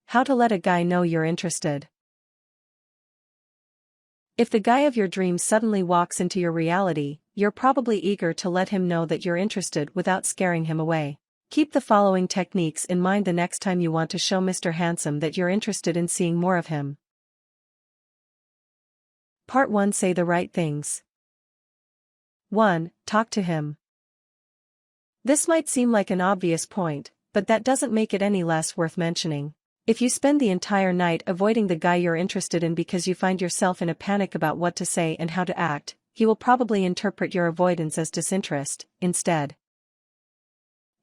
How to let a guy know you're interested. If the guy of your dreams suddenly walks into your reality, you're probably eager to let him know that you're interested without scaring him away. Keep the following techniques in mind the next time you want to show Mr. Handsome that you're interested in seeing more of him. Part 1. Say the right things. 1. Talk to him. This might seem like an obvious point, but that doesn't make it any less worth mentioning. If you spend the entire night avoiding the guy you're interested in because you find yourself in a panic about what to say and how to act, he will probably interpret your avoidance as disinterest, instead.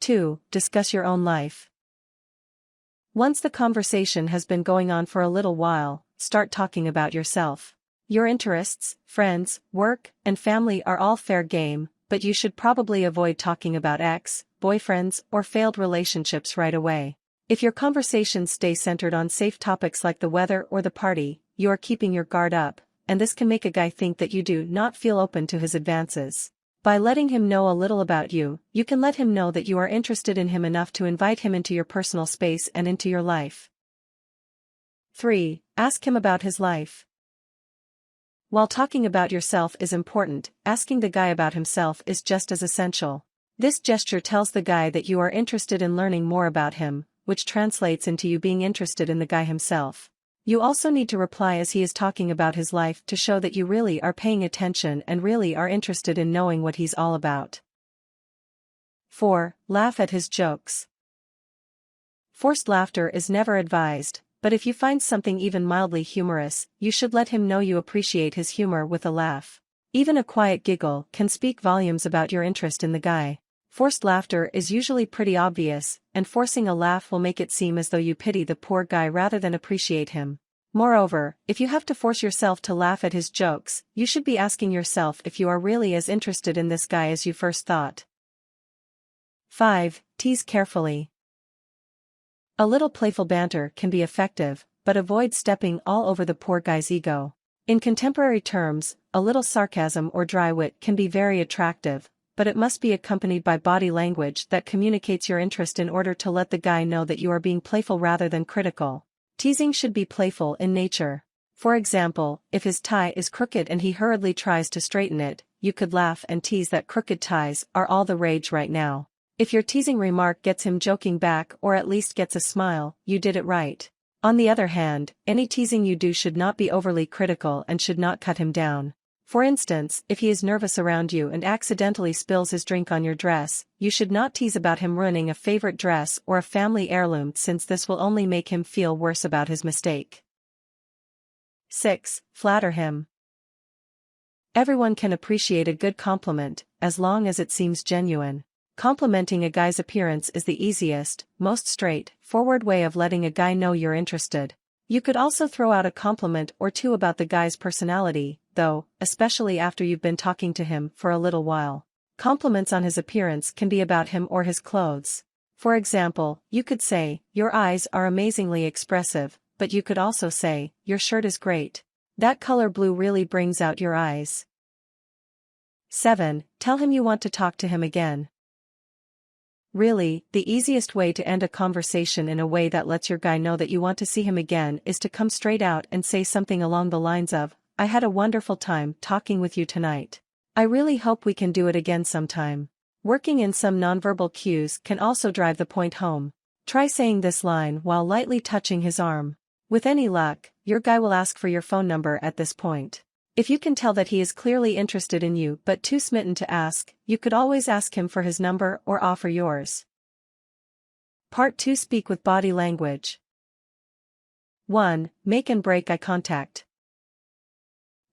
2. Discuss your own life. Once the conversation has been going on for a little while, start talking about yourself. Your interests, friends, work, and family are all fair game, but you should probably avoid talking about boyfriends, or failed relationships right away. If your conversations stay centered on safe topics like the weather or the party, you are keeping your guard up, and this can make a guy think that you do not feel open to his advances. By letting him know a little about you, you can let him know that you are interested in him enough to invite him into your personal space and into your life. 3. Ask him about his life. While talking about yourself is important, asking the guy about himself is just as essential. This gesture tells the guy that you are interested in learning more about him, which translates into you being interested in the guy himself. You also need to reply as he is talking about his life to show that you really are paying attention and really are interested in knowing what he's all about. 4. Laugh at his jokes. Forced laughter is never advised, but if you find something even mildly humorous, you should let him know you appreciate his humor with a laugh. Even a quiet giggle can speak volumes about your interest in the guy. Forced laughter is usually pretty obvious, and forcing a laugh will make it seem as though you pity the poor guy rather than appreciate him. Moreover, if you have to force yourself to laugh at his jokes, you should be asking yourself if you are really as interested in this guy as you first thought. 5. Tease carefully. A little playful banter can be effective, but avoid stepping all over the poor guy's ego. In contemporary terms, a little sarcasm or dry wit can be very attractive, but it must be accompanied by body language that communicates your interest in order to let the guy know that you are being playful rather than critical. Teasing should be playful in nature. For example, if his tie is crooked and he hurriedly tries to straighten it, you could laugh and tease that crooked ties are all the rage right now. If your teasing remark gets him joking back or at least gets a smile, you did it right. On the other hand, any teasing you do should not be overly critical and should not cut him down. For instance, if he is nervous around you and accidentally spills his drink on your dress, you should not tease about him ruining a favorite dress or a family heirloom, since this will only make him feel worse about his mistake. 6. Flatter him. Everyone can appreciate a good compliment, as long as it seems genuine. Complimenting a guy's appearance is the easiest, most straightforward way of letting a guy know you're interested. You could also throw out a compliment or two about the guy's personality, though, especially after you've been talking to him for a little while. Compliments on his appearance can be about him or his clothes. For example, you could say, "Your eyes are amazingly expressive," but you could also say, "Your shirt is great. That color blue really brings out your eyes." 7. Tell him you want to talk to him again. Really, the easiest way to end a conversation in a way that lets your guy know that you want to see him again is to come straight out and say something along the lines of, "I had a wonderful time talking with you tonight. I really hope we can do it again sometime." Working in some nonverbal cues can also drive the point home. Try saying this line while lightly touching his arm. With any luck, your guy will ask for your phone number at this point. If you can tell that he is clearly interested in you but too smitten to ask, you could always ask him for his number or offer yours. Part 2. Speak with body language. 1. Make and break eye contact.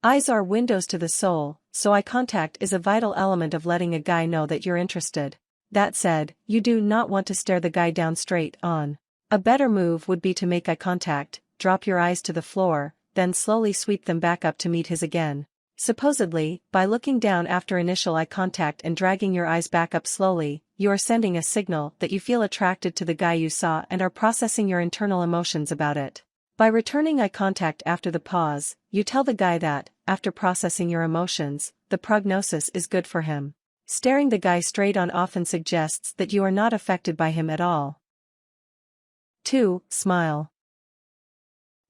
Eyes are windows to the soul, so eye contact is a vital element of letting a guy know that you're interested. That said, you do not want to stare the guy down straight on. A better move would be to make eye contact, drop your eyes to the floor, then slowly sweep them back up to meet his again. Supposedly, by looking down after initial eye contact and dragging your eyes back up slowly, you are sending a signal that you feel attracted to the guy you saw and are processing your internal emotions about it. By returning eye contact after the pause, you tell the guy that, after processing your emotions, the prognosis is good for him. Staring the guy straight on often suggests that you are not affected by him at all. 2. Smile.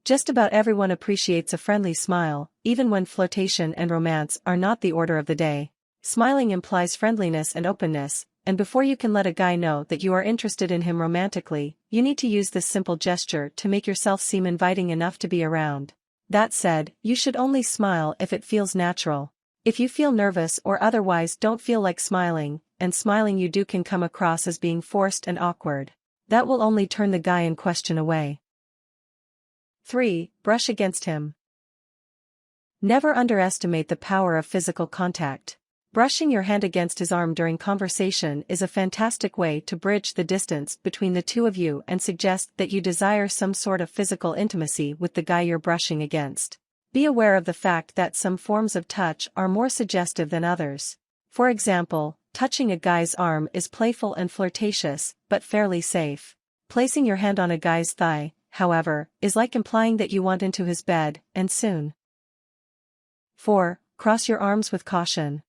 Just about everyone appreciates a friendly smile, even when flirtation and romance are not the order of the day. Smiling implies friendliness and openness, and before you can let a guy know that you are interested in him romantically, you need to use this simple gesture to make yourself seem inviting enough to be around. That said, you should only smile if it feels natural. If you feel nervous or otherwise don't feel like smiling, and smiling you do can come across as being forced and awkward, that will only turn the guy in question away. 3. Brush against him. Never underestimate the power of physical contact. Brushing your hand against his arm during conversation is a fantastic way to bridge the distance between the two of you and suggest that you desire some sort of physical intimacy with the guy you're brushing against. Be aware of the fact that some forms of touch are more suggestive than others. For example, touching a guy's arm is playful and flirtatious, but fairly safe. Placing your hand on a guy's thigh, however, is like implying that you want into his bed, and soon. 4. Cross your arms with caution.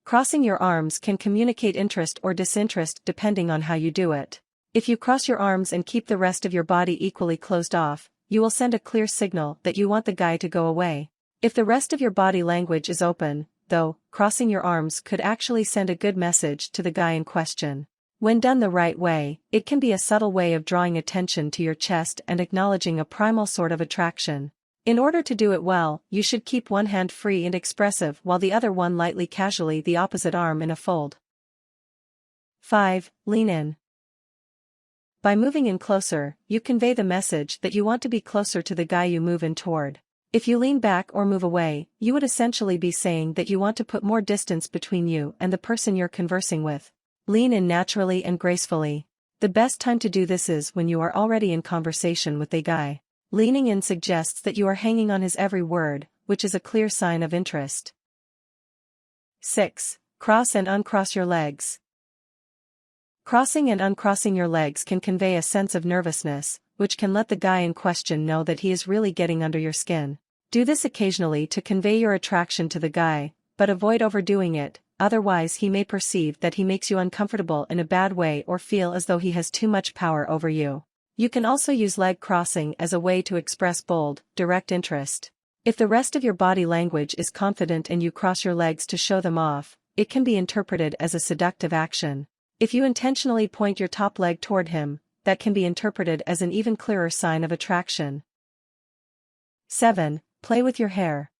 Crossing your arms can communicate interest or disinterest depending on how you do it. If you cross your arms and keep the rest of your body equally closed off, you will send a clear signal that you want the guy to go away. If the rest of your body language is open, though, crossing your arms could actually send a good message to the guy in question. When done the right way, it can be a subtle way of drawing attention to your chest and acknowledging a primal sort of attraction. In order to do it well, you should keep one hand free and expressive while the other one lightly casually the opposite arm in a fold. 5. Lean in. By moving in closer, you convey the message that you want to be closer to the guy you move in toward. If you lean back or move away, you would essentially be saying that you want to put more distance between you and the person you're conversing with. Lean in naturally and gracefully. The best time to do this is when you are already in conversation with a guy. Leaning in suggests that you are hanging on his every word, which is a clear sign of interest. 6. Cross and uncross your legs. Crossing and uncrossing your legs can convey a sense of nervousness, which can let the guy in question know that he is really getting under your skin. Do this occasionally to convey your attraction to the guy, but avoid overdoing it, otherwise he may perceive that he makes you uncomfortable in a bad way or feel as though he has too much power over you. You can also use leg crossing as a way to express bold, direct interest. If the rest of your body language is confident and you cross your legs to show them off, it can be interpreted as a seductive action. If you intentionally point your top leg toward him, that can be interpreted as an even clearer sign of attraction. 7. Play with your hair.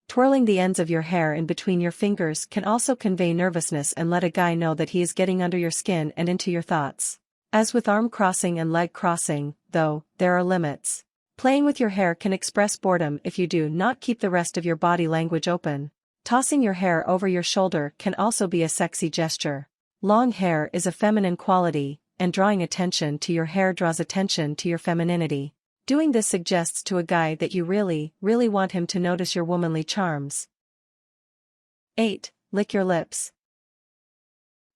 Twirling the ends of your hair in between your fingers can also convey nervousness and let a guy know that he is getting under your skin and into your thoughts. As with arm crossing and leg crossing, though, there are limits. Playing with your hair can express boredom if you do not keep the rest of your body language open. Tossing your hair over your shoulder can also be a sexy gesture. Long hair is a feminine quality, and drawing attention to your hair draws attention to your femininity. Doing this suggests to a guy that you really, really want him to notice your womanly charms. 8. Lick your lips.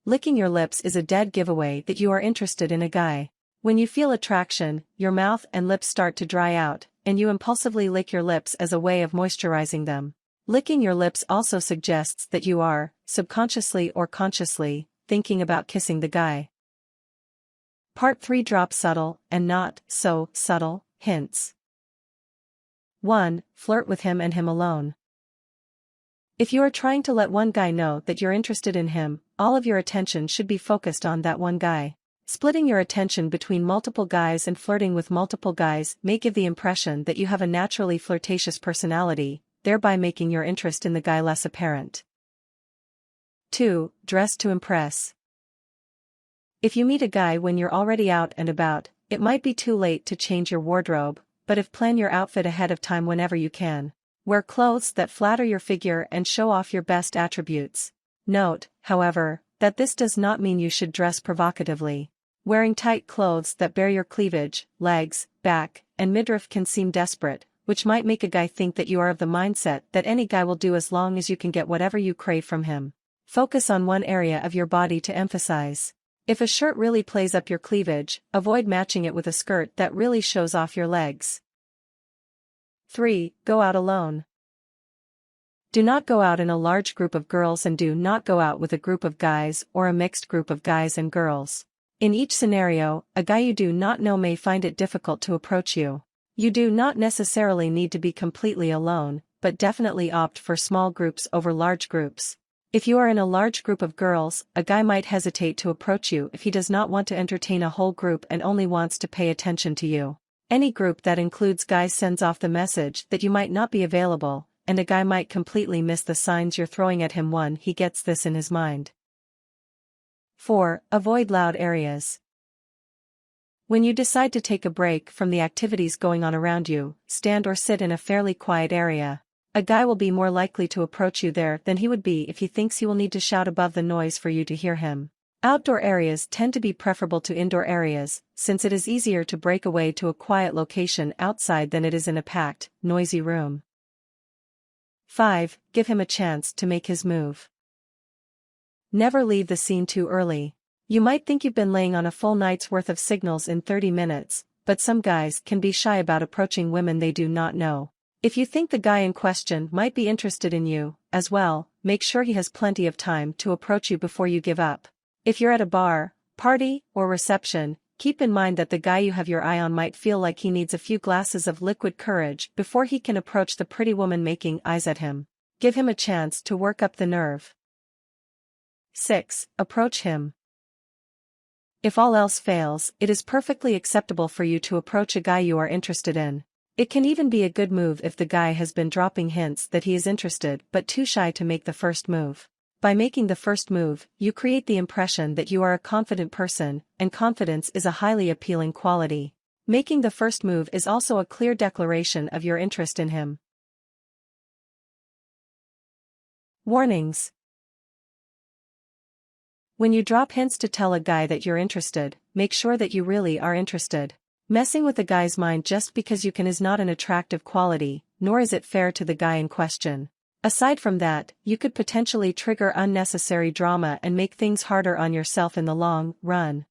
Licking your lips is a dead giveaway that you are interested in a guy. When you feel attraction, your mouth and lips start to dry out, and you impulsively lick your lips as a way of moisturizing them. Licking your lips also suggests that you are, subconsciously or consciously, thinking about kissing the guy. Part 3. Drop subtle, and not so subtle, hints. 1. Flirt with him and him alone. If you are trying to let one guy know that you're interested in him, all of your attention should be focused on that one guy. Splitting your attention between multiple guys and flirting with multiple guys may give the impression that you have a naturally flirtatious personality, thereby making your interest in the guy less apparent. 2. Dress to impress. If you meet a guy when you're already out and about, it might be too late to change your wardrobe, but plan your outfit ahead of time whenever you can. Wear clothes that flatter your figure and show off your best attributes. Note, however, that this does not mean you should dress provocatively. Wearing tight clothes that bare your cleavage, legs, back, and midriff can seem desperate, which might make a guy think that you are of the mindset that any guy will do as long as you can get whatever you crave from him. Focus on one area of your body to emphasize. If a shirt really plays up your cleavage, avoid matching it with a skirt that really shows off your legs. 3. Go out alone. Do not go out in a large group of girls and do not go out with a group of guys or a mixed group of guys and girls. In each scenario, a guy you do not know may find it difficult to approach you. You do not necessarily need to be completely alone, but definitely opt for small groups over large groups. If you are in a large group of girls, a guy might hesitate to approach you if he does not want to entertain a whole group and only wants to pay attention to you. Any group that includes guys sends off the message that you might not be available, and a guy might completely miss the signs you're throwing at him. He gets this in his mind. 4. Avoid loud areas. When you decide to take a break from the activities going on around you, stand or sit in a fairly quiet area. A guy will be more likely to approach you there than he would be if he thinks he will need to shout above the noise for you to hear him. Outdoor areas tend to be preferable to indoor areas, since it is easier to break away to a quiet location outside than it is in a packed, noisy room. 5. Give him a chance to make his move. Never leave the scene too early. You might think you've been laying on a full night's worth of signals in 30 minutes, but some guys can be shy about approaching women they do not know. If you think the guy in question might be interested in you, as well, make sure he has plenty of time to approach you before you give up. If you're at a bar, party, or reception, keep in mind that the guy you have your eye on might feel like he needs a few glasses of liquid courage before he can approach the pretty woman making eyes at him. Give him a chance to work up the nerve. 6. Approach him. If all else fails, it is perfectly acceptable for you to approach a guy you are interested in. It can even be a good move if the guy has been dropping hints that he is interested but too shy to make the first move. By making the first move, you create the impression that you are a confident person, and confidence is a highly appealing quality. Making the first move is also a clear declaration of your interest in him. Warnings. When you drop hints to tell a guy that you're interested, make sure that you really are interested. Messing with a guy's mind just because you can is not an attractive quality, nor is it fair to the guy in question. Aside from that, you could potentially trigger unnecessary drama and make things harder on yourself in the long run.